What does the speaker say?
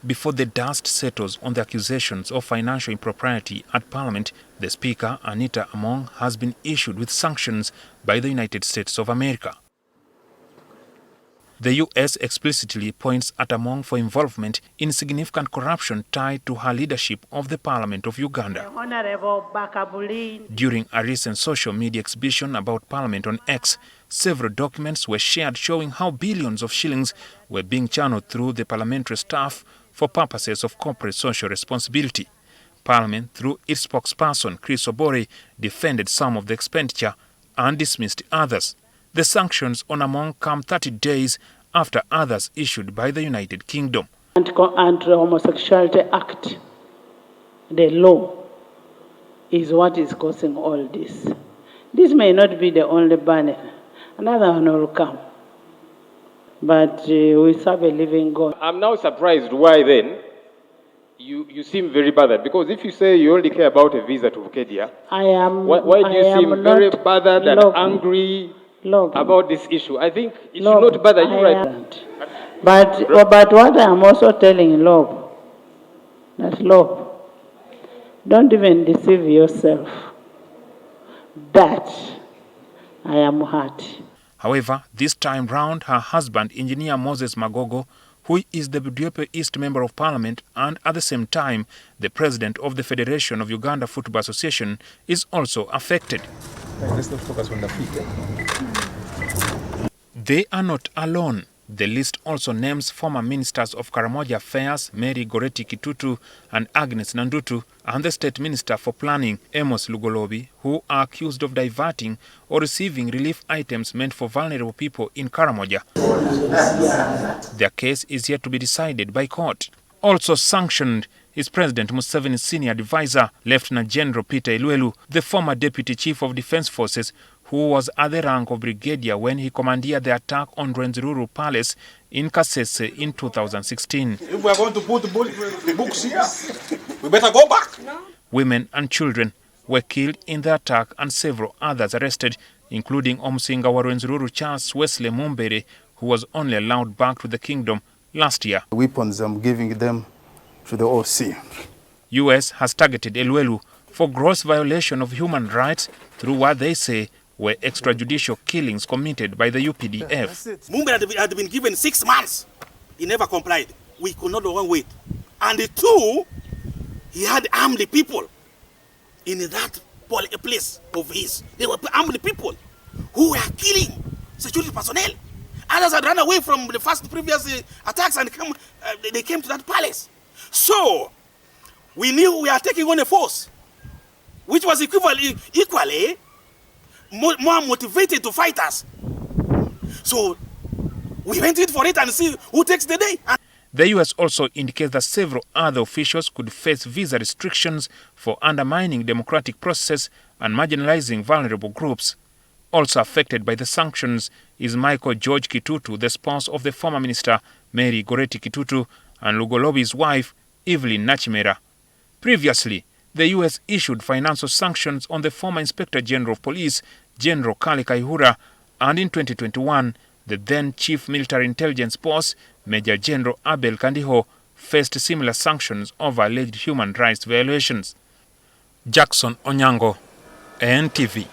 Before the dust settles on the accusations of financial impropriety at Parliament, the Speaker, Anita, has been issued with sanctions by the United States of America. The U.S. explicitly points at Among for involvement in significant corruption tied to her leadership of the Parliament of Uganda. During a recent social media exhibition about Parliament on X, several documents were shared showing how billions of shillings were being channeled through the parliamentary staff for purposes of corporate social responsibility. Parliament, through its spokesperson, Chris Obore, defended some of the expenditure and dismissed others. The sanctions on Among come 30 days after others issued by the United Kingdom. Anti-Homosexuality Act, the law, is what is causing all this. This may not be the only ban. Another one will come. But we serve a living God. I'm now surprised why then you seem very bothered. Because if you say you only care about a visa to Kedia, why do you seem very bothered and angry about this issue? I think it should not bother you right. But what I'm also telling Lob, that Lob, don't even deceive yourself that I am hurt. However, this time round, her husband, Engineer Moses Magogo, who is the Budiope East Member of Parliament and at the same time the President of the Federation of Uganda Football Association, is also affected. Let's not focus on the feet. They are not alone. The list also names former ministers of Karamoja Affairs, Mary Goreti Kitutu and Agnes Nandutu, and the State Minister for Planning, Amos Lugolobi, who are accused of diverting or receiving relief items meant for vulnerable people in Karamoja. Their case is yet to be decided by court. Also sanctioned is President Museveni's senior advisor, Lt.Gen. General Peter Elwelu, the former Deputy Chief of Defence Forces, who was at the rank of brigadier when he commandeered the attack on Rwenzururu Palace in Kasese in 2016. If we are going to put the books here, we better go back. No. Women and children were killed in the attack and several others arrested, including Omusinga wa Rwenzururu Charles Wesley Mumbere, who was only allowed back to the kingdom last year. The weapons, I'm giving them to the OC. U.S. has targeted Elwelu for gross violation of human rights through what they say were extrajudicial killings committed by the UPDF. Mumbe had been given 6 months. He never complied. We could not wait. And the two, he had armed people in that place of his. They were armed people who were killing security personnel. Others had run away from the previous attacks and they came to that palace. So, we knew we are taking on a force, which was equally more motivated to fight us. So we went in for it and see who takes the day. The U.S. also indicates that several other officials could face visa restrictions for undermining democratic process and marginalizing vulnerable groups. Also affected by the sanctions is Michael George Kitutu, the spouse of the former minister Mary Goreti Kitutu, and Lugolobi's wife, Evelyn Nachimera. Previously, the U.S. issued financial sanctions on the former Inspector General of Police, General Kale Kaihura, and in 2021, the then Chief Military Intelligence Boss, Major General Abel Kandiho, faced similar sanctions over alleged human rights violations. Jackson Onyango, NTV.